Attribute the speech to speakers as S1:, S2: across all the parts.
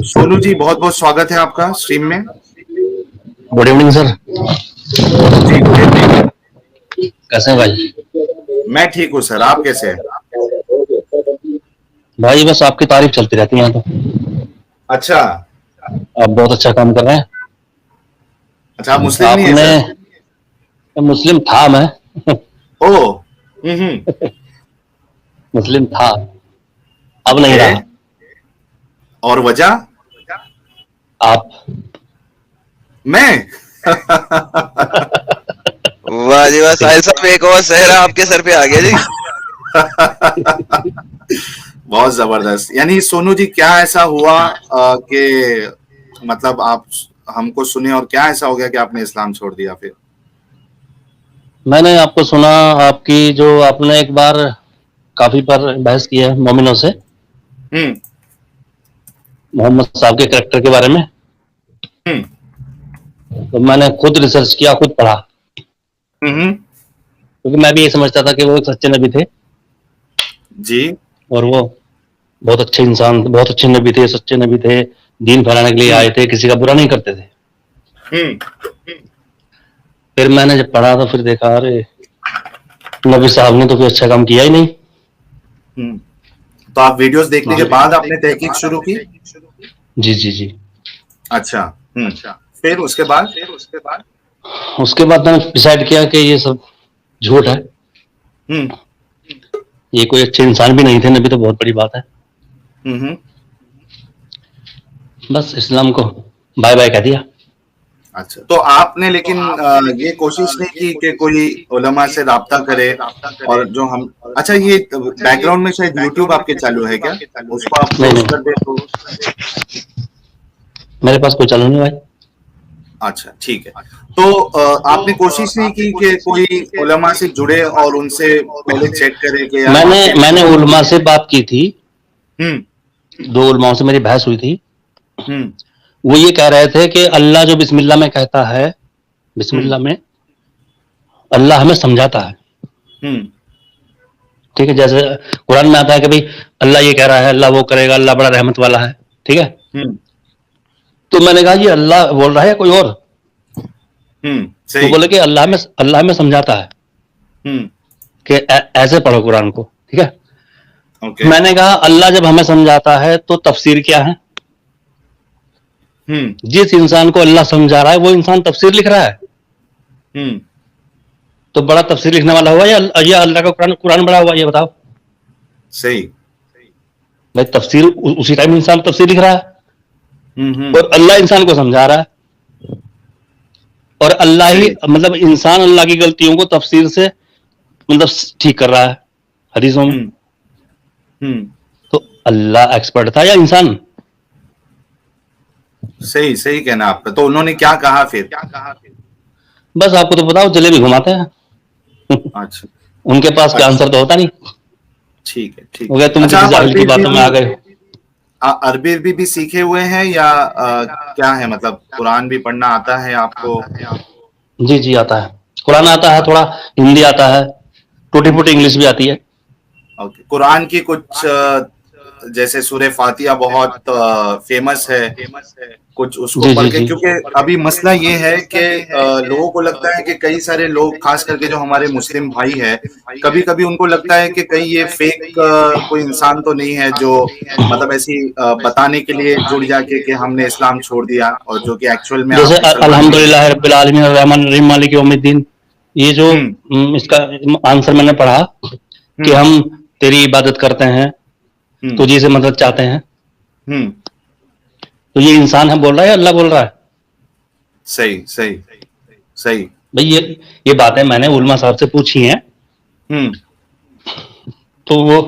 S1: सोनू जी, बहुत बहुत स्वागत है आपका स्ट्रीम में।
S2: Good evening sir.
S1: जी गुड इवनिंग।
S2: कैसे हैं भाई?
S1: मैं ठीक हूँ सर, आप कैसे हैं?
S2: भाई बस आपकी तारीफ चलती रहती है यहाँ तो।
S1: अच्छा।
S2: आप बहुत अच्छा काम कर रहे हैं।
S1: अच्छा, आप मुस्लिम नहीं है
S2: आपने
S1: सर?
S2: मुस्लिम था मैं।
S1: ओ।
S2: मुस्लिम था, अब नहीं
S1: ओके।
S2: रहा।
S1: और वजह?
S2: आप
S1: मैं
S3: वाह जी वाह, साहिल साहब एक और सहरा आपके सर पे आ गया जी।
S1: बहुत जबरदस्त। यानी सोनू जी, क्या ऐसा हुआ कि मतलब आप हमको सुने और क्या ऐसा हो गया कि आपने इस्लाम छोड़ दिया फिर?
S2: मैंने आपको सुना, आपकी जो आपने एक बार काफी बार बहस की है मोमिनों से,
S1: हम्म।
S2: मोहम्मद साहब के कैरेक्टर के बारे में।
S1: हम्म।
S2: तो मैंने खुद रिसर्च किया, खुद पढ़ा,
S1: हम्म।
S2: क्योंकि मैं भी ये समझता था कि वो एक सच्चे नबी थे
S1: जी।
S2: और वो बहुत अच्छे इंसान, बहुत अच्छे नबी थे, सच्चे नबी थे, दीन फैलाने के लिए
S1: हम्म।
S2: आए थे, किसी का बुरा नहीं करते थे।
S1: हम्म।
S2: फिर मैंने जब पढ़ा तो फिर देखा, अरे नबी साहब ने तो कोई अच्छा काम किया ही नहीं।
S1: हम्म। तो आप वीडियोस देखने के बाद आपने तहकीक शुरू की?
S2: जी जी जी।
S1: अच्छा। फिर उसके बाद?
S2: उसके बाद मैंने डिसाइड किया कि ये सब झूठ है,
S1: हम्म।
S2: ये कोई अच्छे इंसान भी नहीं थे, नबी तो बहुत बड़ी बात है।
S1: हम्म।
S2: बस इस्लाम को बाय बाय कह दिया।
S1: अच्छा, तो आपने लेकिन ये कोशिश नहीं की कि कोई उलमा से राब्ता करे? और जो हम, अच्छा, ये बैकग्राउंड में शायद यूट्यूब आपके चालू है क्या? उसको आप
S2: नहीं
S1: क्लोज
S2: नहीं,
S1: कर दे तो।
S2: मेरे पास कोई चालू नहीं भाई।
S1: अच्छा ठीक है। तो आपने कोशिश नहीं की कि कोई उलमा से जुड़े और उनसे पहले चेक करे कि यार
S2: मैंने
S1: वाकई
S2: मैंने
S1: में?
S2: उलमा से बात की थी,
S1: हम्म।
S2: 2 उलमाओं से मेरी बहस हुई थी।
S1: हम्म।
S2: वो ये कह रहे थे कि अल्लाह जो बिस्मिल्लाह में कहता है,
S1: हम्म।
S2: बिस्मिल्लाह में अल्लाह हमें समझाता है।
S1: हम्म।
S2: ठीक है, जैसे कुरान में आता है कि भाई अल्लाह ये कह रहा है, अल्लाह वो करेगा, अल्लाह बड़ा रहमत वाला है। ठीक है,
S1: हम्म।
S2: तो मैंने कहा ये अल्लाह बोल रहा है या कोई और? तो
S1: सही।
S2: बोले कि अल्लाह में समझाता है
S1: हम्म।
S2: कि ऐसे पढ़ो कुरान को। ठीक है,
S1: ओके।
S2: मैंने कहा अल्लाह जब हमें समझाता है तो तफसीर क्या है?
S1: हम्म।
S2: जिस इंसान को अल्लाह समझा रहा है वो इंसान तफसीर लिख रहा है,
S1: हम्म।
S2: तो बड़ा तफसीर लिखने वाला हुआ या अल्लाह का कुरान कुरान बड़ा हुआ? ये बताओ
S1: सही।
S2: भाई। तफसीर उसी टाइम इंसान तफसीर लिख रहा है
S1: हम्म।
S2: और अल्लाह इंसान को समझा रहा है, और अल्लाह ही
S1: सही।
S2: मतलब इंसान अल्लाह की गलतियों को तफसीर से मतलब ठीक कर रहा है हदीसों में।
S1: हम्म। हम्म।
S2: तो अल्लाह एक्सपर्ट था या इंसान?
S1: सही सही कहना आपका। तो उन्होंने क्या कहा फिर?
S2: बस आपको तो बताओ, जलेबी घुमाते हैं।
S1: अच्छा।
S2: उनके पास कोई
S1: अच्छा।
S2: आंसर तो होता नहीं।
S1: ठीक है ठीक
S2: हो
S1: है।
S2: गया तुम
S1: अच्छा,
S2: किसी
S1: आप
S2: जाहिल की बातों में आ गए।
S1: अरबी भी सीखे हुए हैं या क्या है, मतलब कुरान भी पढ़ना आता है आपको?
S2: जी जी, आता है, कुरान आता है, थोड़ा हिंदी आता है, टूटी फूटी इंग्लिश भी आती है।
S1: ओके। कुरान की कुछ जैसे सूरह फातिहा बहुत फेमस है, कुछ उसको
S2: जी
S1: पढ़
S2: जी
S1: के,
S2: जी।
S1: क्योंकि अभी मसला ये है कि लोगों को लगता है कि कई सारे लोग, खास करके जो हमारे मुस्लिम भाई है, कभी कभी उनको लगता है कि कहीं ये फेक कोई इंसान तो नहीं है जो मतलब ऐसी बताने के लिए जुड़ जाके कि हमने इस्लाम छोड़ दिया, और जो कि एक्चुअल में
S2: जैसे
S1: आप मुसलमान नहीं है।
S2: अल्हम्दुलिल्लाह रब्बिल आलमीन अर्रहमान अर्रहीम मालिक यौमिद्दीन, ये जो
S1: हम्म।
S2: इसका आंसर मैंने पढ़ा कि
S1: हम्म।
S2: हम तेरी इबादत करते हैं,
S1: हम्म।
S2: तुझी से मदद चाहते हैं,
S1: हम्म।
S2: तो ये इंसान है बोल रहा है या अल्लाह बोल रहा है?
S1: सही सही। सही।
S2: भाई ये बातें मैंने उलमा साहब से पूछी हैं।
S1: हम्म।
S2: तो वो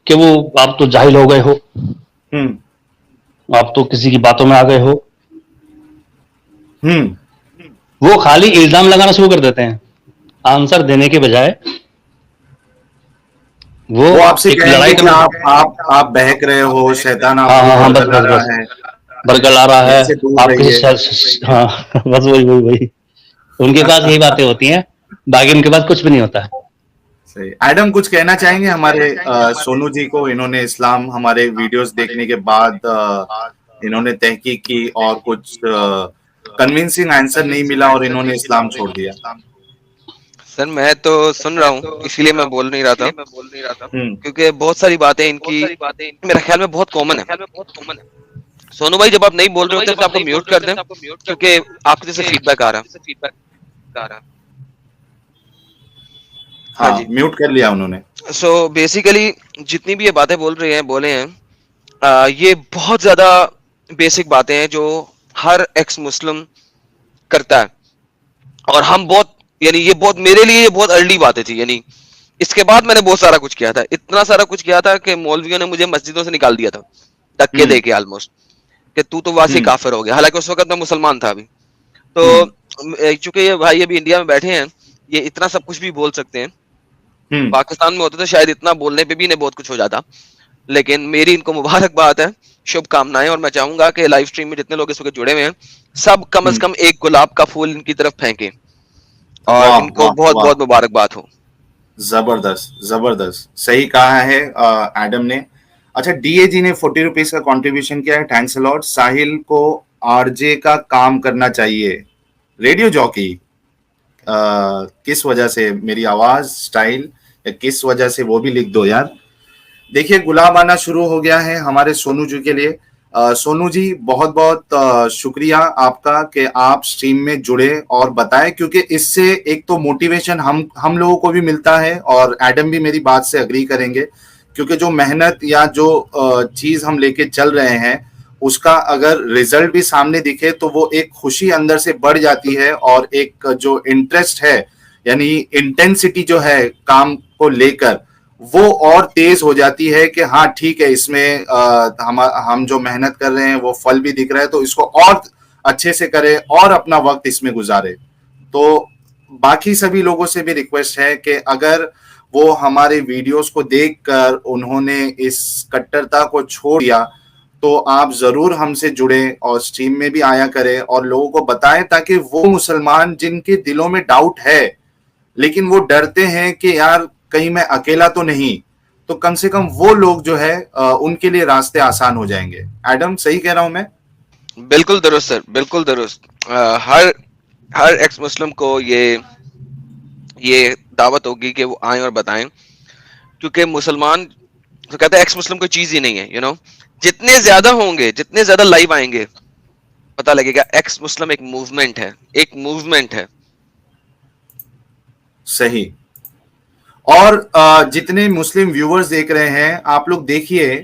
S2: कि वो आप तो जाहिल हो गए हो,
S1: हम्म।
S2: आप तो किसी की बातों में आ गए हो।
S1: हम्म।
S2: वो खाली इल्जाम लगाना शुरू कर देते हैं, आंसर देने के बजाय वो
S1: वो आपसे
S2: एक
S1: कहेंगे
S2: लड़ाई
S1: कि
S2: करना।
S1: आप बहक रहे हो, शैतान
S2: हाँ
S1: आपको
S2: हाँ हाँ, बस
S1: बरगला
S2: बस बस,
S1: रहा है,
S2: बरगला रहा है,
S1: इनसे दूर
S2: आप
S1: रहिए।
S2: हाँ बस वही वही वही। उनके पास यही बातें होती हैं, बाकी उनके पास कुछ भी नहीं होता है।
S1: सही। एडम कुछ कहना चाहेंगे हमारे सोनू जी को? इन्होंने इस्लाम हमारे वीडियोस देखने के बाद इन्होंने तहकीक की और कुछ कन्विंसिंग आंसर नहीं मिला और इन्होंने इस्लाम छोड़ दिया।
S3: सर मैं तो सुन रहा हूँ, इसीलिए मैं बोल नहीं रहा था,
S1: हम्म।
S3: क्योंकि बहुत सारी बातें इनकी मेरे ख्याल में बहुत कॉमन है। सोनू भाई जब आप नहीं बोल रहे होते तो आपको म्यूट कर दें, क्योंकि आपके जैसे फीडबैक आ रहा है। हाँ
S1: हाँ,
S3: जी।
S1: म्यूट कर लिया उन्होंने।
S3: सो बेसिकली जितनी भी ये बातें बोल रहे हैं, बोले हैं, ये बहुत ज्यादा बेसिक बातें हैं जो हर एक्स मुस्लिम करता है। और हम बहुत, यानी ये बहुत, मेरे लिए ये बहुत अर्ली बातें थी। यानी इसके बाद मैंने बहुत सारा कुछ किया था, इतना सारा कुछ किया था कि मौलवियों ने मुझे मस्जिदों से निकाल दिया था, धक्के
S1: हम्म।
S3: दे के ऑलमोस्ट, कि तू तो वासी
S1: हम्म।
S3: काफिर हो गया। हालांकि उस वक्त मैं मुसलमान था अभी। तो
S1: हम्म।
S3: चूंकि ये भाई अभी इंडिया में बैठे हैं, ये इतना सब कुछ भी बोल सकते हैं।
S1: हम्म।
S3: पाकिस्तान में होते तो शायद इतना बोलने पे भी इन्हें बहुत कुछ हो जाता। लेकिन मेरी इनको मुबारकबाद है, शुभकामनाएं। और मैं चाहूंगा कि लाइव स्ट्रीम में जितने लोग इस वक्त जुड़े हुए हैं, सब कम से
S1: हम्म।
S3: कम एक गुलाब का फूल इनकी तरफ फेंकें और
S1: वाह
S3: इनको
S1: वाह
S3: बहुत
S1: वाह,
S3: बहुत मुबारकबाद हो।
S1: जबरदस्त जबरदस्त, सही कहा है एडम ने। अच्छा, डीए जी ने 40 रुपीज का कंट्रीब्यूशन किया है, थैंक्स अलॉट। साहिल को आरजे का काम करना चाहिए, रेडियो जॉकी। किस वजह से? मेरी आवाज, स्टाइल, या किस वजह से, वो भी लिख दो यार। देखिए, गुलाब आना शुरू हो गया है हमारे सोनू जी के लिए। सोनू जी, बहुत बहुत शुक्रिया आपका कि आप स्ट्रीम में जुड़े और बताएं, क्योंकि इससे एक तो मोटिवेशन हम लोगों को भी मिलता है, और एडम भी मेरी बात से अग्री करेंगे, क्योंकि जो मेहनत या जो चीज हम लेके चल रहे हैं, उसका अगर रिजल्ट भी सामने दिखे तो वो एक खुशी अंदर से बढ़ जाती है, और एक जो इंटरेस्ट है, यानी इंटेंसिटी जो है काम को लेकर, वो और तेज हो जाती है कि हाँ ठीक है, इसमें हम जो मेहनत कर रहे हैं वो फल भी दिख रहा है, तो इसको और अच्छे से करें और अपना वक्त इसमें गुजारे। तो बाकी सभी लोगों से भी रिक्वेस्ट है कि अगर वो हमारे वीडियोस को देखकर उन्होंने इस कट्टरता को छोड़ दिया, तो आप जरूर हमसे जुड़े और स्ट्रीम में भी आया करें और लोगों को बताएं, ताकि वो मुसलमान जिनके दिलों में डाउट है, लेकिन वो डरते हैं कि यार कहीं मैं अकेला तो नहीं, तो कम से कम वो लोग जो है उनके लिए रास्ते आसान हो जाएंगे। एडम, सही कह रहा हूं मैं?
S3: बिल्कुल दुरुस्त सर, बिल्कुल दुरुस्त। हर हर एक्स मुस्लिम को ये दावत होगी कि वो आए और बताएं, क्योंकि मुसलमान तो कहते हैं एक्स मुस्लिम कोई चीज ही नहीं है। जितने ज्यादा होंगे, जितने ज्यादा लाइव आएंगे, पता लगेगा एक्स मुस्लिम एक मूवमेंट है, एक मूवमेंट है।
S1: सही। और जितने मुस्लिम व्यूअर्स देख रहे हैं, आप लोग देखिए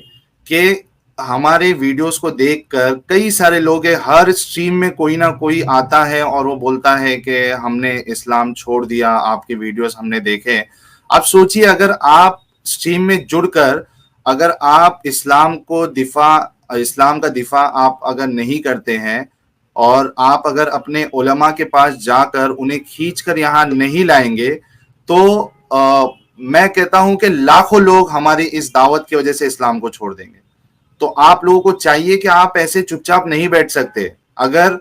S1: कि हमारे वीडियोस को देखकर कई सारे लोग हैं, हर स्ट्रीम में कोई ना कोई आता है और वो बोलता है कि हमने इस्लाम छोड़ दिया, आपके वीडियोस हमने देखे। आप सोचिए, अगर आप स्ट्रीम में जुड़कर अगर आप इस्लाम का दिफा आप अगर नहीं करते हैं, और आप अगर अपने उलमा के पास जाकर उन्हें खींच कर यहाँ नहीं लाएंगे, तो मैं कहता हूं कि लाखों लोग हमारी इस दावत की वजह से इस्लाम को छोड़ देंगे। तो आप लोगों को चाहिए कि आप ऐसे चुपचाप नहीं बैठ सकते। अगर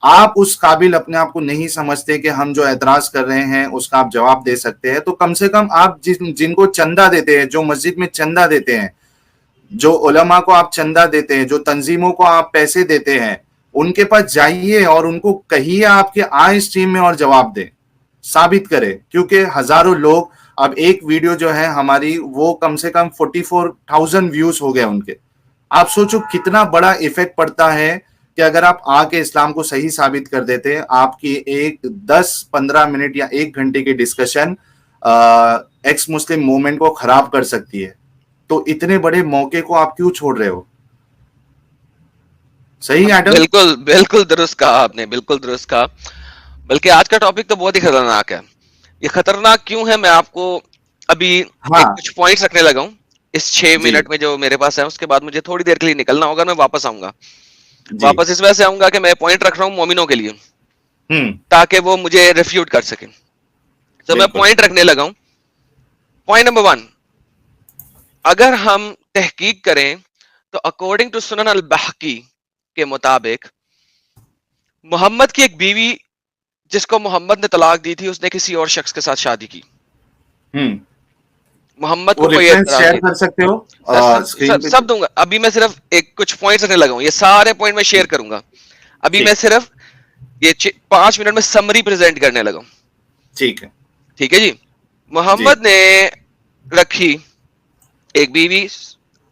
S1: आप उस काबिल अपने आप को नहीं समझते कि हम जो एतराज कर रहे हैं उसका आप जवाब दे सकते हैं, तो कम से कम आप जिनको चंदा देते हैं, जो मस्जिद में चंदा देते हैं, जो उलमा को आप चंदा देते हैं, जो तंजीमों को आप पैसे देते हैं, उनके पास जाइए और उनको कहिए आपके आए स्ट्रीम में और जवाब दें, साबित करें। क्योंकि हजारों लोग, अब एक वीडियो जो है हमारी, वो कम से कम 44,000 व्यूज हो गए उनके। आप सोचो कितना बड़ा इफेक्ट पड़ता है कि अगर आप आके इस्लाम को सही साबित कर देते हैं, आपकी एक 10-15 मिनट या 1 घंटे की डिस्कशन एक्स मुस्लिम मूवमेंट को खराब कर सकती है। तो इतने बड़े मौके को आप क्यों छोड़ रहे हो? सही एडम?
S3: बिल्कुल बिल्कुल दुरुस्त कहा आपने, बिल्कुल दुरुस्त कहा। बल्कि आज का टॉपिक तो बहुत ही खतरनाक है। ये खतरनाक क्यों है, मैं आपको अभी
S1: हाँ
S3: एक कुछ पॉइंट्स रखने लगा हूँ। इस 6
S1: जी।
S3: मिनट में जो मेरे पास है, उसके बाद मुझे थोड़ी देर के लिए निकलना होगा, मैं वापस आऊंगा।
S1: जी।
S3: वापस इस वजह से आऊंगा कि मैं पॉइंट रख रहा हूँ मोमिनों के लिए,
S1: हम्म।
S3: ताकि वो मुझे रिफ्यूट कर सके। तो मैं
S1: बिल्कुल।
S3: पॉइंट रखने लगा हूँ। पॉइंट नंबर 1, अगर हम तहकीक करें तो अकॉर्डिंग टू सुनन अल बहकी के मुताबिक, मोहम्मद की एक बीवी जिसको मोहम्मद ने तलाक दी थी, उसने किसी और शख्स के साथ शादी की।
S1: हम्म।
S3: मोहम्मद
S1: वो
S3: को कोई
S1: रेफरेंस
S3: एतराज
S1: शेयर
S3: नहीं।
S1: कर सकते हो
S3: सब
S1: स्क्रीन पे?
S3: सब दूंगा। अभी मैं सिर्फ एक कुछ पॉइंट्स रखने लगा हूं, ये सारे पॉइंट मैं शेयर करूंगा। अभी मैं
S1: ठीक
S3: सिर्फ ये 5 मिनट में समरी प्रेजेंट करने लगा हूं।
S1: ठीक है
S3: ठीक है जी।
S1: जी।
S3: मोहम्मद ने रखी एक बीवी,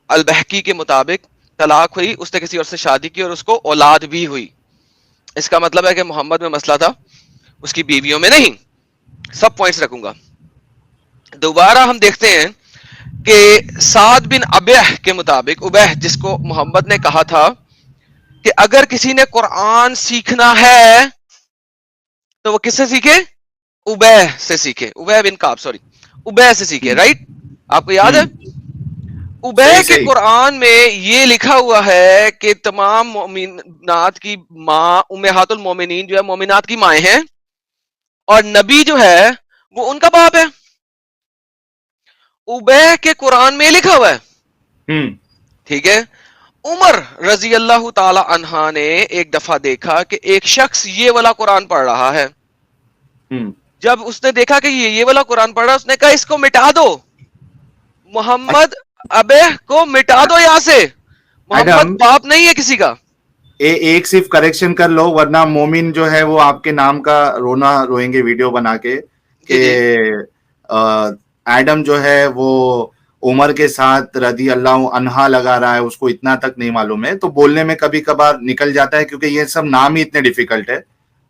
S3: अल बहकी के मुताबिक तलाक हुई, उसने किसी और से शादी की और उसको औलाद भी हुई। इसका मतलब है कि मोहम्मद में मसला था, उसकी बीवियों में नहीं। सब पॉइंट्स रखूंगा। दोबारा हम देखते हैं कि साद बिन अबह के मुताबिक, उबह जिसको मोहम्मद ने कहा था कि अगर किसी ने कुरान सीखना है तो वो किससे सीखे? उबह से सीखे। उबह बिन काब, सॉरी, उबह से सीखे,
S1: हम्म
S3: राइट? आपको याद है? उबह
S1: सही
S3: के
S1: सही।
S3: कुरान में ये लिखा हुआ है कि तमाम मोमिनात की माँ उम्महातुल मोमिनीन जो है मोमिनात की माएँ हैं, और नबी जो है वो उनका बाप है। उबह के कुरान में लिखा हुआ है।
S1: हम्म
S3: ठीक है। उमर रजी अल्लाह ताला अन्हा ने एक दफा देखा कि एक शख्स ये वाला कुरान पढ़ रहा है।
S1: हम्म
S3: जब उसने देखा कि ये वाला कुरान पढ़ रहा है, उसने कहा इसको मिटा दो, मोहम्मद अबे को मिटा दो यहां से, मोहम्मद
S1: एडम,
S3: बाप नहीं है किसी का।
S1: एक सिर्फ करेक्शन कर लो, वरना मोमिन जो है वो आपके नाम का रोना रोएंगे वीडियो बना के
S3: जी
S1: कि
S3: जी।
S1: एडम जो है वो उमर के साथ रदी अल्लाह अनहा लगा रहा है, उसको इतना तक नहीं मालूम है, तो बोलने में कभी कभार निकल जाता है क्योंकि ये सब नाम ही इतने डिफिकल्ट है।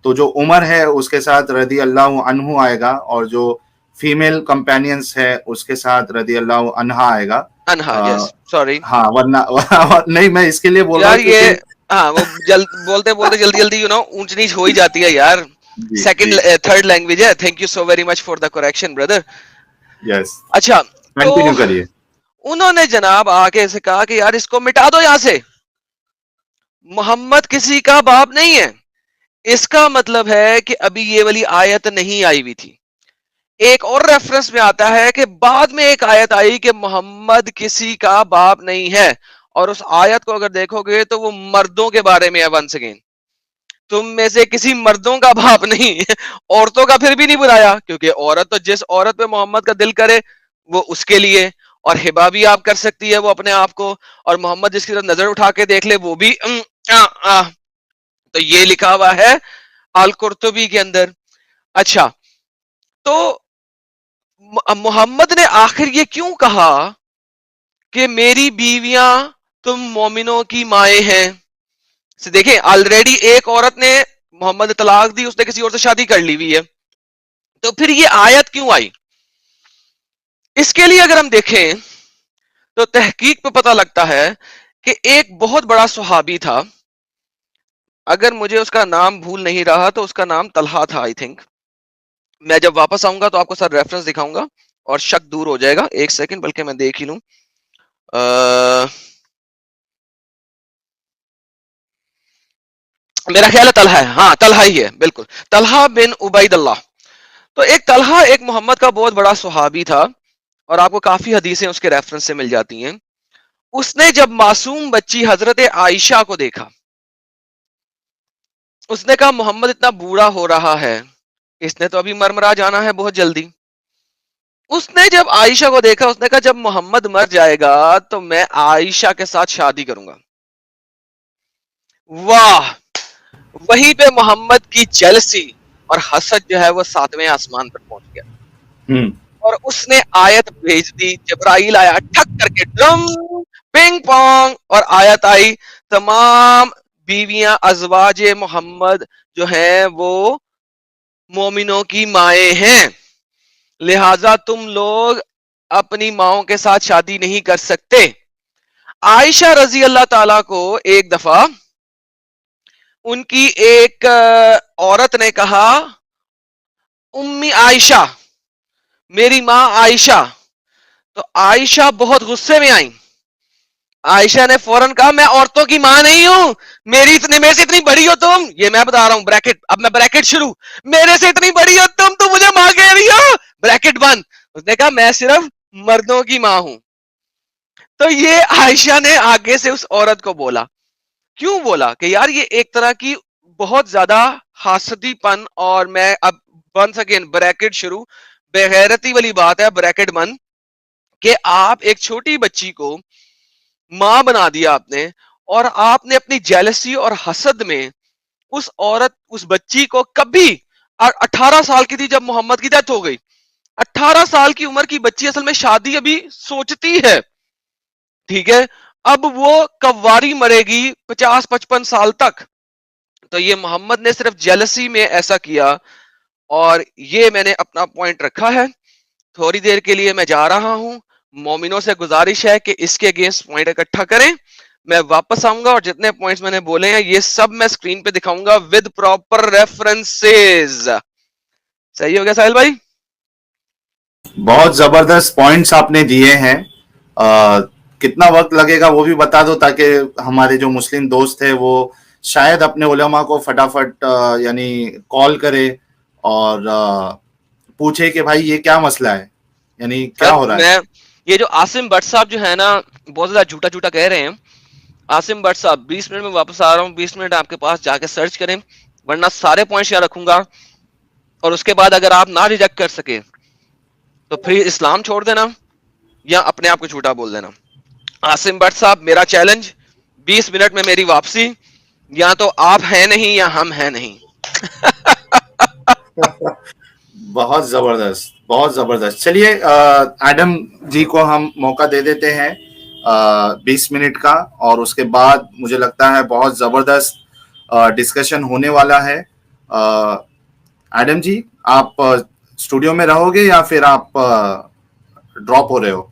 S1: तो जो उमर है उसके साथ रदी अल्लाह अनहु आएगा, और जो फीमेल कंपेनियंस है उसके साथ रदी अल्लाह अनहा आएगा।
S3: अनहा, यस, सॉरी
S1: हाँ, वरना नहीं, मैं इसके लिए बोल रहा
S3: यार
S1: हूँ
S3: ये,
S1: क्योंकि
S3: हाँ वो जल्द बोलते बोलते जल्दी जल्दी ऊंच नीच हो ही जाती है यार।
S1: जी जी।
S3: सेकंड थर्ड लैंग्वेज है। Thank you so very much for the correction brother.
S1: Yes,
S3: अच्छा, तो
S1: कंटिन्यू करिए।
S3: उन्होंने जनाब आके ऐसे कहा कि यार इसको मिटा दो यहां से, मोहम्मद किसी का बाप नहीं है। इसका मतलब है कि अभी ये वाली आयत नहीं आई हुई थी। एक और रेफरेंस में आता है कि बाद में एक आयत आई कि मोहम्मद किसी का बाप नहीं है, और उस आयत को अगर देखोगे तो वो मर्दों के बारे में है। वंस अगेन, तुम में से किसी मर्दों का बाप नहीं औरतों का फिर भी नहीं बुलाया, क्योंकि औरत तो जिस औरत पे मोहम्मद का दिल करे वो उसके लिए, और हिबा भी आप कर सकती है वो अपने आप को, और मोहम्मद जिसकी तरफ नजर उठा के देख ले वो भी तो ये लिखा हुआ है अल कुर्तुबी के अंदर। अच्छा, तो मोहम्मद ने आखिर ये क्यों कहा कि मेरी बीवियां तुम मोमिनों की माएँ हैं? देखें, ऑलरेडी एक औरत ने मोहम्मद ने तलाक दी, उसने किसी और से शादी कर ली हुई है, तो फिर ये आयत क्यों आई? इसके लिए अगर हम देखें तो तहकीक पे पता लगता है कि एक बहुत बड़ा सुहाबी था, अगर मुझे उसका नाम भूल नहीं रहा तो उसका नाम तलहा था आई थिंक। मैं जब वापस आऊंगा तो आपको सर रेफरेंस दिखाऊंगा और शक दूर हो जाएगा। एक सेकंड, बल्कि मैं देख ही लूं। मेरा ख्याल है तलहा है, हाँ तलहा ही है, बिल्कुल, तलहा बिन उबैदुल्लाह। तो एक तलहा एक मोहम्मद का बहुत बड़ा सुहाबी था, और आपको काफी हदीसें उसके रेफरेंस से मिल जाती हैं। उसने जब मासूम बच्ची हजरत आयशा को देखा, उसने कहा मोहम्मद इतना बूढ़ा हो रहा है, इसने तो अभी मरमरा जाना है बहुत जल्दी। उसने जब आयशा को देखा, उसने कहा जब मोहम्मद मर जाएगा तो मैं आयशा के साथ शादी करूंगा। वाह! वहीं पे मोहम्मद की जेलसी और हसद जो है वो 7वें आसमान पर पहुंच गया,
S1: हम्म
S3: और उसने आयत भेज दी। जिब्राइल आया ठक करके, ड्रम, पिंग पोंग, और आयत आई, तमाम बीवियां अजवाजे मोहम्मद जो हैं वो मोमिनों की माएँ हैं, लिहाजा तुम लोग अपनी माओं के साथ शादी नहीं कर सकते। आयशा रजी अल्लाह ताला को एक दफा उनकी एक औरत ने कहा, उम्मी आयशा, मेरी माँ आयशा। तो आयशा बहुत गुस्से में आई। आयशा ने फौरन कहा मैं औरतों की मां नहीं हूं, मेरे से इतनी बड़ी हो तुम, ये मैं बता रहा हूं, ब्रैकेट, अब मैं ब्रैकेट शुरू, मेरे से इतनी बड़ी हो तुम तो मुझे मां कह रही हो, ब्रैकेट बंद। उसने कहा मैं सिर्फ मर्दों की मां हूं। तो ये आयशा ने आगे से उस औरत को बोला, क्यों बोला कि यार ये एक तरह की बहुत ज्यादा हासदीपन, और मैं अब वंस अगेन ब्रैकेट शुरू, बेगैरती वाली बात है, ब्रैकेट बंद, कि आप एक छोटी बच्ची को मां बना दिया आपने, और आपने अपनी जेलसी और हसद में उस बच्ची को कभी 18 साल की थी जब मोहम्मद की डेथ हो गई। 18 साल की उम्र की बच्ची असल में शादी अभी सोचती है, ठीक है। अब वो कव्वारी मरेगी 50-55 साल तक। तो ये मोहम्मद ने सिर्फ जेलसी में ऐसा किया, और ये मैंने अपना पॉइंट रखा है। थोड़ी देर के लिए मैं जा रहा हूं। मोमिनों से गुजारिश है कि इसके अगेंस्ट पॉइंट इकट्ठा करें। मैं वापस आऊंगा और जितने पॉइंट्स मैंने बोले हैं ये सब मैं स्क्रीन पे दिखाऊंगा विद प्रॉपर रेफरेंसेस। सही हो गया साहिल भाई?
S1: बहुत जबरदस्त पॉइंट्स आपने दिए हैं। कितना वक्त लगेगा वो भी बता दो, ताकि हमारे जो मुस्लिम दोस्त है वो शायद अपने उलमा को फटाफट यानी कॉल करे और पूछे कि भाई ये क्या मसला है, यानी क्या
S3: सर
S1: हो रहा है।
S3: मैं, ये जो आसिम भट्ट साहब जो है ना, बहुत ज्यादा झूठा झूठा कह रहे हैं। आसिम भट्ट साहब 20 मिनट में वापस आ रहा हूँ, 20 मिनट आपके पास जाके सर्च करें, वरना सारे पॉइंट्स यहाँ रखूंगा। और उसके बाद अगर आप ना रिजेक्ट कर सके तो फिर इस्लाम छोड़ देना या अपने आप को झूठा बोल देना। आसिम भट्ट साहब, मेरा चैलेंज, 20 मिनट में मेरी वापसी, या तो आप हैं नहीं या हम हैं नहीं।
S1: बहुत जबरदस्त, बहुत जबरदस्त। चलिए एडम जी को हम मौका दे देते हैं 20 मिनट का, और उसके बाद मुझे लगता है बहुत जबरदस्त डिस्कशन होने वाला है। एडम जी, आप स्टूडियो में रहोगे या फिर आप ड्रॉप हो रहे हो?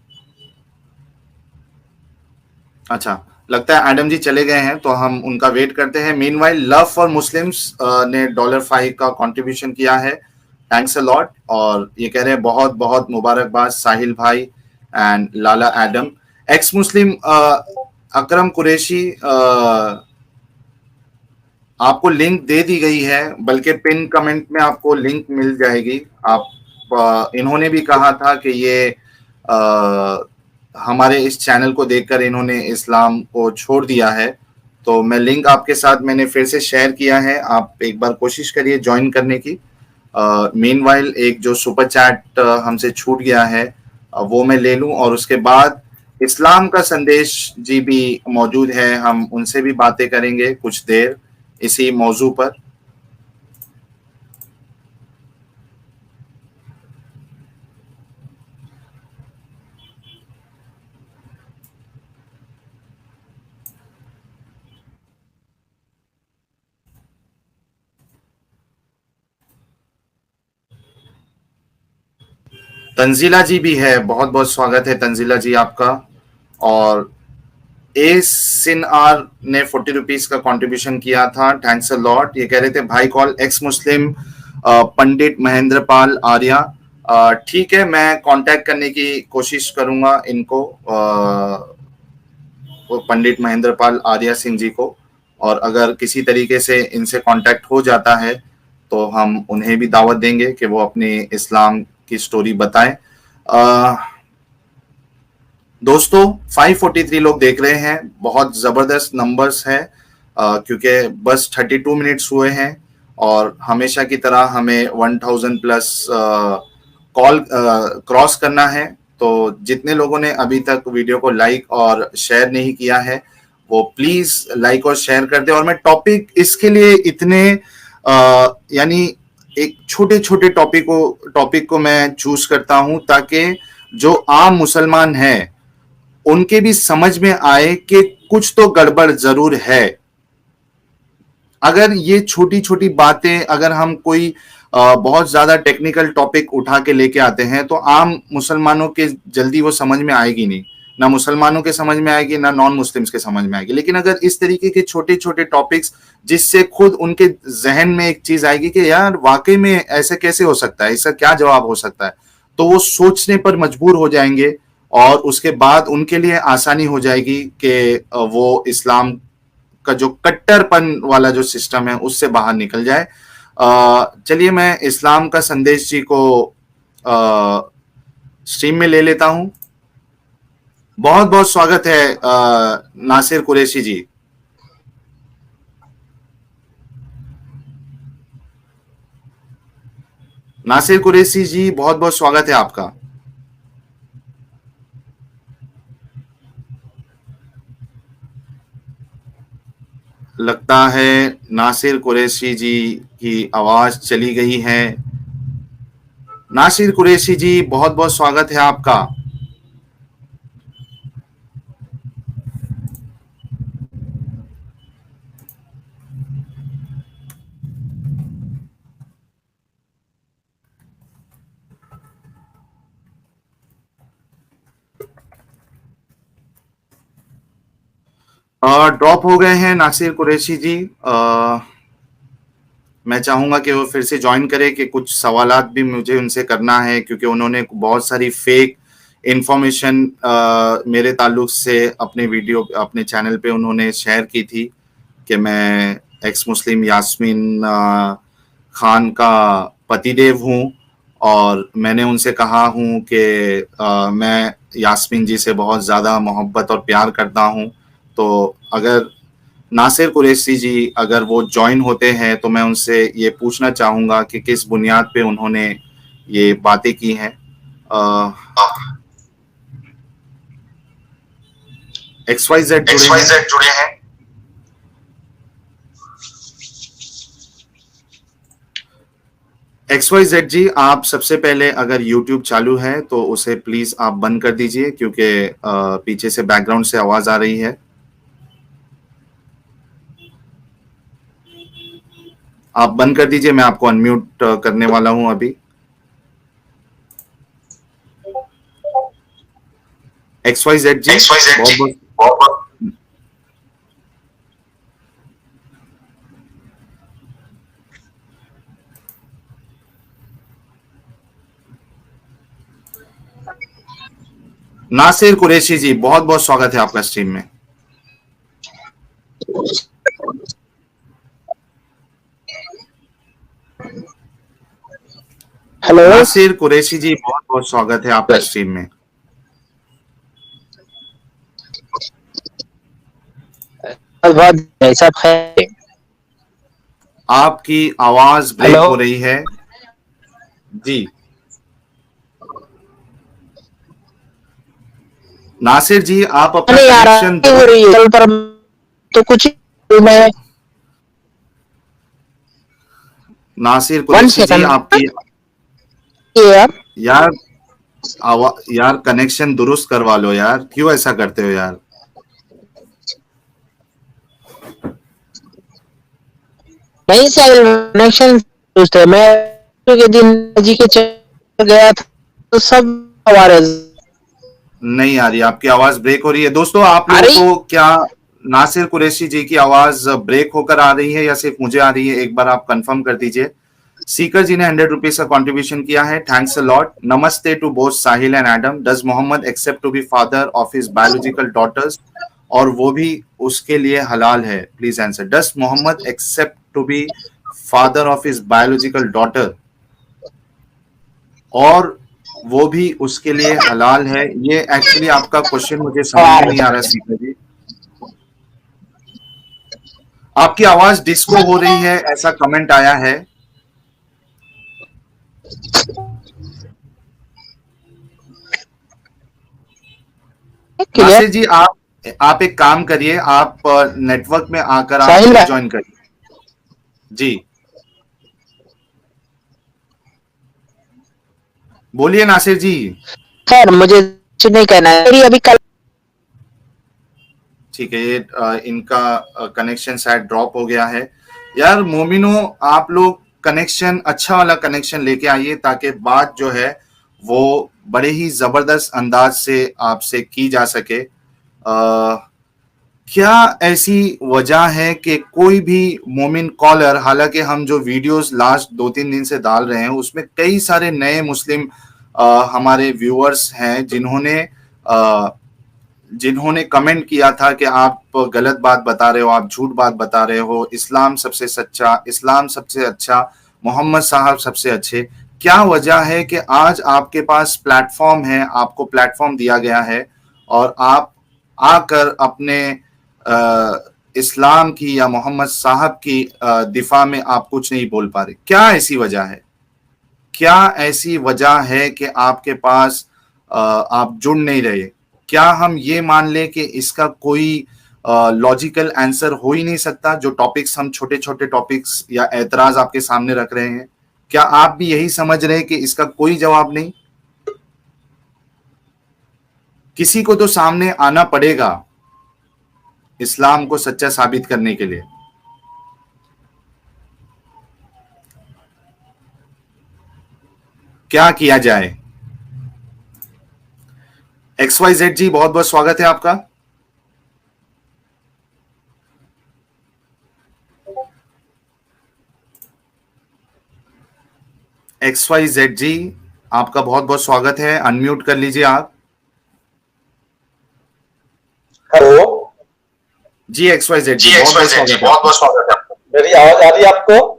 S1: अच्छा, लगता है एडम जी चले गए हैं, तो हम उनका वेट करते हैं। मीनवाइल लव फॉर मुस्लिम्स ने $5 का कंट्रीब्यूशन किया है, थैंक्स अ लॉट। और ये कह रहे हैं बहुत बहुत मुबारकबाद साहिल भाई and Lala Adam. Ex Muslim Akram Qureshi, आपको लिंक दे दी गई है, बल्कि पिन कमेंट में आपको लिंक मिल जाएगी। आप इन्होंने भी कहा था कि ये हमारे इस चैनल को देखकर इन्होंने इस्लाम को छोड़ दिया है, तो मैं लिंक आपके साथ मैंने फिर से शेयर किया है, आप एक बार कोशिश करिए ज्वाइन करने की। मीनवाइल एक जो सुपर चैट हमसे छूट गया है वो मैं ले लूं, और उसके बाद इस्लाम का संदेश जी भी मौजूद है, हम उनसे भी बातें करेंगे कुछ देर इसी मौजू पर। तंजीला जी भी है, बहुत बहुत स्वागत है तंजीला जी आपका। और ए सिन आर ने ₹40 का कंट्रीब्यूशन किया था, थैंक्स अ लॉट। ये कह रहे थे भाई कॉल एक्स मुस्लिम पंडित महेंद्र पाल आर्या। ठीक है, मैं कांटेक्ट करने की कोशिश करूंगा इनको, पंडित महेंद्र पाल आर्या सिंह जी को, और अगर किसी तरीके से इनसे कांटेक्ट हो जाता है तो हम उन्हें भी दावत देंगे कि वो अपने इस्लाम की स्टोरी बताएं। दोस्तों 543 लोग देख रहे हैं, बहुत जबरदस्त नंबर्स है, क्योंकि बस 32 मिनट्स हुए हैं और हमेशा की तरह हमें 1000 प्लस कॉल क्रॉस करना है। तो जितने लोगों ने अभी तक वीडियो को लाइक और शेयर नहीं किया है वो प्लीज लाइक और शेयर कर दे। और मैं टॉपिक इसके लिए इतने यानी एक छोटे छोटे टॉपिक को मैं चूज करता हूं ताकि जो आम मुसलमान हैं उनके भी समझ में आए कि कुछ तो गड़बड़ जरूर है। अगर ये छोटी छोटी बातें, अगर हम कोई बहुत ज्यादा टेक्निकल टॉपिक उठा के लेके आते हैं तो आम मुसलमानों के जल्दी वो समझ में आएगी नहीं, ना मुसलमानों के समझ में आएगी ना नॉन मुस्लिम्स के समझ में आएगी। लेकिन अगर इस तरीके के छोटे छोटे टॉपिक्स जिससे खुद उनके जहन में एक चीज आएगी कि यार वाकई में ऐसे कैसे हो सकता है, इसका क्या जवाब हो सकता है, तो वो सोचने पर मजबूर हो जाएंगे और उसके बाद उनके लिए आसानी हो जाएगी कि वो इस्लाम का जो कट्टरपन वाला जो सिस्टम है उससे बाहर निकल जाए। चलिए मैं इस्लाम का संदेश जी को स्ट्रीम में ले लेता हूं। बहुत बहुत स्वागत है नासिर कुरैशी जी। नासिर कुरैशी जी बहुत बहुत स्वागत है आपका। लगता है नासिर कुरैशी जी की आवाज चली गई है। नासिर कुरैशी जी, बहुत बहुत स्वागत है आपका। ड्रॉप हो गए हैं नासिर कुरैशी जी। मैं चाहूंगा कि वो फिर से ज्वाइन करें, कि कुछ सवालात भी मुझे उनसे करना है, क्योंकि उन्होंने बहुत सारी फेक इंफॉर्मेशन मेरे ताल्लुक से अपने वीडियो अपने चैनल पे उन्होंने शेयर की थी कि मैं एक्स मुस्लिम यास्मीन खान का पतिदेव हूँ, और मैंने उनसे कहा हूँ कि मैं यास्मीन जी से बहुत ज़्यादा मोहब्बत और प्यार करता हूँ। तो अगर नासिर कुरैशी जी अगर वो ज्वाइन होते हैं तो मैं उनसे ये पूछना चाहूँगा कि किस बुनियाद पे उन्होंने ये बातें की हैं। XYZ जुड़े हैं। XYZ जी, आप सबसे पहले अगर YouTube चालू है तो उसे प्लीज आप बंद कर दीजिए, क्योंकि पीछे से बैकग्राउंड से आवाज आ रही है। आप बंद कर दीजिए, मैं आपको अनम्यूट करने वाला हूं अभी। XYZ जी, बहुत बहुत नासिर कुरैशी जी, बहुत बहुत स्वागत है आपका स्ट्रीम में।
S4: हेलो
S1: नासिर कुरैशी जी, बहुत बहुत स्वागत है आपका स्ट्रीम में।
S4: सब है।
S1: आपकी आवाज ब्रेक
S4: हेलो
S1: हो रही है जी। नासिर जी, आप अपना
S4: नहीं आ रहा
S1: कनेक्शन
S4: हो रही है पर तो कुछ मैं
S1: नासिर
S4: 1
S1: कुरैशी जी,
S4: सेकंड
S1: आपकी
S4: यार
S1: यार यार कनेक्शन दुरुस्त करवा लो यार, क्यों ऐसा करते हो यार।
S4: नहीं सर कनेक्शन है। मैं के दिन जी के चल गया था तो सब आवाज
S1: नहीं आ रही, आपकी आवाज ब्रेक हो रही है। दोस्तों, आप
S4: आ
S1: लोगों
S4: रही
S1: को क्या नासिर कुरैशी जी की आवाज ब्रेक होकर आ रही है या सिर्फ मुझे आ रही है, एक बार आप कंफर्म कर दीजिए। सीकर जी ने 100 रुपीज का कंट्रीब्यूशन किया है, थैंक्स अ लॉट। नमस्ते to both Sahil and Adam. Does Mohammed accept to be father of his biological daughters, और वो भी उसके लिए हलाल है? Please answer. Does Mohammed accept to be father of his biological daughter, और वो भी उसके लिए हलाल है? ये एक्चुअली आपका क्वेश्चन मुझे समझ में नहीं आ रहा सीकर जी। आपकी आवाज डिस्को हो रही है, ऐसा कमेंट आया है।
S4: क्लियर
S1: नासिर जी, आप एक काम करिए, आप नेटवर्क में आकर आप
S4: साहिल
S1: फिर
S4: भाई
S1: ज्वाइन करिए जी। बोलिए नासिर जी।
S4: खैर मुझे कुछ नहीं कहना है मेरी अभी कल
S1: ठीक है, ये इनका कनेक्शन शायद ड्रॉप हो गया है। यार मोमिनो, आप लोग कनेक्शन, अच्छा वाला कनेक्शन लेके आइए, ताकि बात जो है वो बड़े ही जबरदस्त अंदाज से आपसे की जा सके। क्या ऐसी वजह है कि कोई भी मोमिन कॉलर, हालांकि हम जो वीडियोस लास्ट 2-3 दिन से डाल रहे हैं उसमें कई सारे नए मुस्लिम हमारे व्यूअर्स हैं जिन्होंने कमेंट किया था कि आप गलत बात बता रहे हो, आप झूठ बात बता रहे हो, इस्लाम सबसे सच्चा, इस्लाम सबसे अच्छा, मोहम्मद साहब सबसे अच्छे। क्या वजह है कि आज आपके पास प्लेटफॉर्म है, आपको प्लेटफॉर्म दिया गया है, और आप आकर अपने इस्लाम की या मोहम्मद साहब की दिफा में आप कुछ नहीं बोल पा रहे? क्या ऐसी वजह है? क्या ऐसी वजह है कि आपके पास आप जुड़ नहीं रहे? क्या हम ये मान लें कि इसका कोई लॉजिकल आंसर हो ही नहीं सकता। जो टॉपिक्स हम छोटे छोटे टॉपिक्स या एतराज आपके सामने रख रहे हैं, क्या आप भी यही समझ रहे हैं कि इसका कोई जवाब नहीं? किसी को तो सामने आना पड़ेगा इस्लाम को सच्चा साबित करने के लिए। क्या किया जाए? XYZ जी, बहुत बहुत स्वागत है आपका। XYZ जी, आपका बहुत बहुत स्वागत है। अनम्यूट कर लीजिए आप।
S5: हेलो
S1: जी XYZ जी,
S5: बहुत बहुत स्वागत है आपका। मेरी आवाज आ रही है आपको?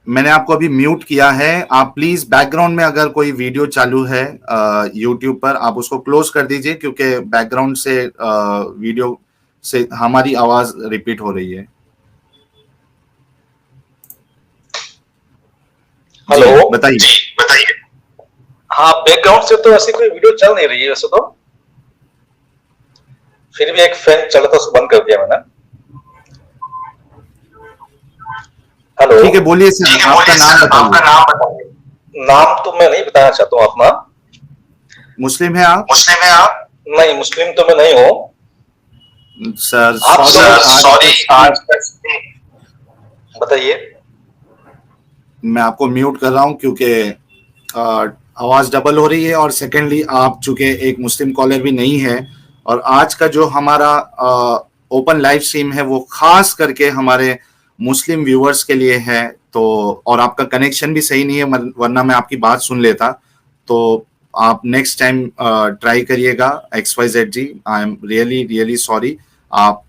S1: मैंने आपको अभी म्यूट किया है। आप प्लीज बैकग्राउंड में अगर कोई वीडियो चालू है यूट्यूब पर, आप उसको क्लोज कर दीजिए, क्योंकि बैकग्राउंड से वीडियो से हमारी आवाज रिपीट हो रही है।
S5: हेलो
S1: बताइए।
S5: हाँ, बैकग्राउंड से तो ऐसी कोई वीडियो चल नहीं रही है वैसे तो, फिर भी एक फैन चला था, उसको बंद कर दिया मैंने। हेलो,
S1: ठीक है, बोलिए सर, आपका नाम बताइए।
S5: नाम तो मैं नहीं बताना चाहता हूँ अपना।
S1: मुस्लिम है आप?
S5: नहीं, मुस्लिम तो मैं नहीं हूँ
S1: सर।
S5: सॉरी, आज बताइए।
S1: मैं आपको म्यूट कर रहा हूं क्योंकि आवाज डबल हो रही है, और सेकेंडली आप चूंकि एक मुस्लिम कॉलर भी नहीं है, और आज का जो हमारा ओपन लाइव स्ट्रीम है वो खास करके हमारे मुस्लिम व्यूअर्स के लिए है, तो और आपका कनेक्शन भी सही नहीं है, वरना मैं आपकी बात सुन लेता। तो आप नेक्स्ट टाइम ट्राई करिएगा XYZ जी। I am really sorry. आप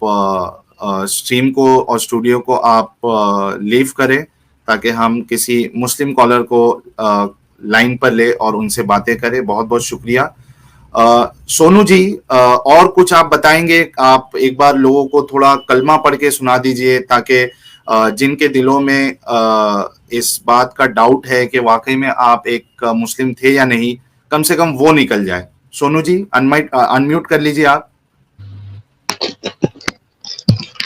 S1: स्ट्रीम को और स्टूडियो को आप लीव करें, ताकि हम किसी मुस्लिम कॉलर को लाइन पर ले और उनसे बातें करें। बहुत बहुत शुक्रिया। सोनू जी, और कुछ आप बताएंगे? आप एक बार लोगों को थोड़ा कलमा पढ़ के सुना दीजिए, ताकि जिनके दिलों में इस बात का डाउट है कि वाकई में आप एक मुस्लिम थे या नहीं, कम से कम वो निकल जाए। सोनू जी, अनम्यूट कर लीजिए आप।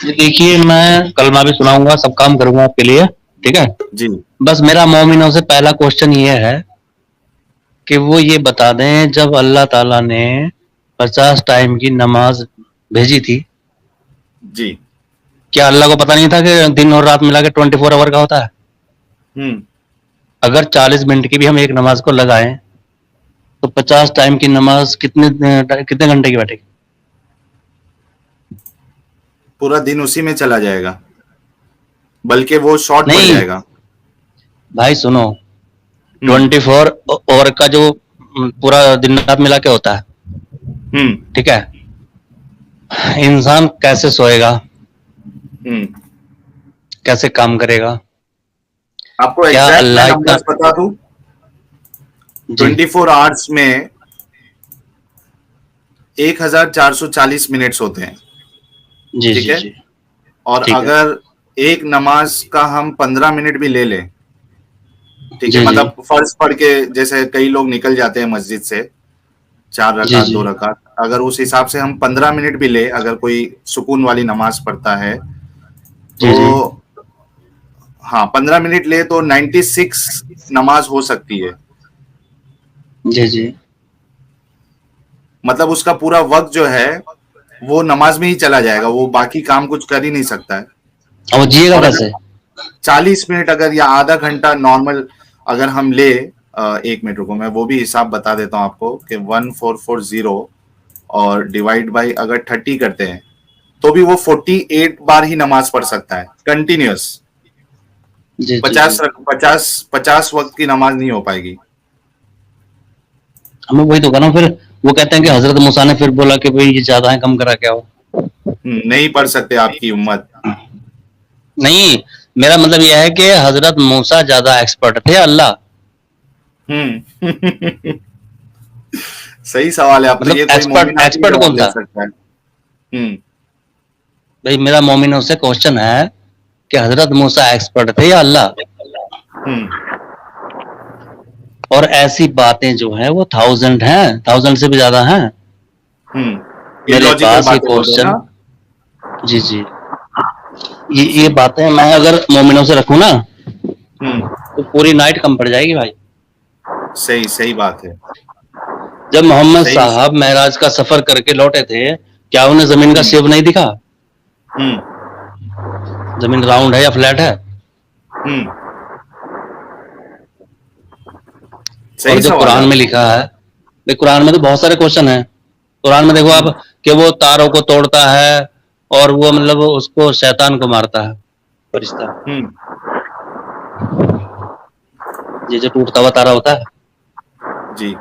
S2: देखिए, मैं कलमा भी सुनाऊंगा, सब काम करूंगा आपके लिए, ठीक है
S1: जी।
S2: बस मेरा मोमिनों से पहला क्वेश्चन ये है कि वो ये बता दें, जब अल्लाह ताला ने 50 टाइम की नमाज भेजी थी,
S1: जी।
S2: क्या अल्लाह को पता नहीं था कि दिन और रात मिला के 24 आवर का होता है? अगर 40 मिनट की भी हम एक नमाज को लगाएं तो 50 टाइम की नमाज कितने घंटे की बैठेगी?
S1: पूरा दिन उसी में चला जाएगा, बल्कि वो शॉर्ट पड़
S2: नहीं
S1: जाएगा।
S2: भाई सुनो, 24 ओवर का जो पूरा दिन रात मिला के होता है, ठीक है, इंसान कैसे सोएगा, कैसे काम करेगा?
S1: आपको
S2: क्या
S1: एग्जैक्ट
S2: अल्लाह
S1: नंबर्स बता दूं? 24 आवर्स में 1440 मिनट्स होते हैं,
S2: जी
S1: ठीक
S2: जी
S1: है?
S2: जी,
S1: और
S2: ठीक है।
S1: अगर एक नमाज का हम 15 मिनट भी ले लें, ठीक
S2: जी
S1: है,
S2: जी
S1: मतलब फर्ज पढ़ के, जैसे कई लोग निकल जाते हैं मस्जिद से 4
S2: जी
S1: रकात
S2: जी
S1: 2 रकात, अगर उस हिसाब से हम 15 मिनट भी ले, अगर कोई सुकून वाली नमाज पढ़ता है,
S2: जी जी
S1: तो हाँ 15 मिनट ले तो 96 नमाज हो सकती है।
S2: जी जी।
S1: मतलब उसका पूरा वक्त जो है वो नमाज में ही चला जाएगा, वो बाकी काम कुछ कर ही नहीं सकता है।
S2: अब जिएगा
S1: और
S2: कैसे?
S1: 40 मिनट अगर या आधा घंटा नॉर्मल अगर हम ले, 1 मिनट रुको, मैं वो भी हिसाब बता देता हूँ आपको कि 1440 और डिवाइड बाई अगर 30 करते हैं, तो भी वो 48 बार ही नमाज पढ़ सकता है कंटिन्यूअस।
S2: जी जी
S1: 50 वक्त की नमाज नहीं हो पाएगी।
S2: हमें वही तो करना। फिर वो कहते हैं कि हजरत मूसा ने फिर बोला कि भाई ये ज्यादा है, कम करा क्या हो?
S1: नहीं पढ़ सकते आपकी उम्मत।
S2: नहीं, मेरा मतलब यह है कि हजरत मूसा ज्यादा एक्सपर्ट थे, अल्लाह?
S1: सही सवाल है। आप तो
S2: मतलब
S1: ये कोई मोमिन आदमी
S2: एक्सपर्ट
S1: जवाब
S2: कौन
S1: दे
S2: था?
S1: सकता है।
S2: भाई मेरा मोमिनों से क्वेश्चन है कि हजरत मूसा एक्सपर्ट थे या अल्लाह? और ऐसी बातें जो हैं वो 1000 हैं, 1000 से भी ज्यादा हैं। मेरे
S1: illogical
S2: पास ये
S1: बातें बोल रहे हो
S2: क्वेश्चन,
S1: ना।
S2: जी जी, ये बातें मैं अगर मोमिनों से रखूं ना तो पूरी नाइट कम पड़ जाएगी भाई।
S1: सही सही बात है।
S2: जब मोहम्मद
S1: सही।
S2: साहब महराज का सफर करके लौटे थे, क्या उन्हें जमीन का शेप नहीं दिखा? जमीन राउंड है या फ्लैट है? और
S1: सही
S2: जो
S1: सवाल है
S2: कुरान में
S1: आपका।
S2: लिखा है, देख कुरान में तो बहुत सारे क्वेश्चन हैं। कुरान में देखो आप कि वो तारों को तोड़ता है और वो मतलब उसको शैतान को मारता है, फरिश्ता। ये जो टूटता हुआ तारा होता है,
S1: जी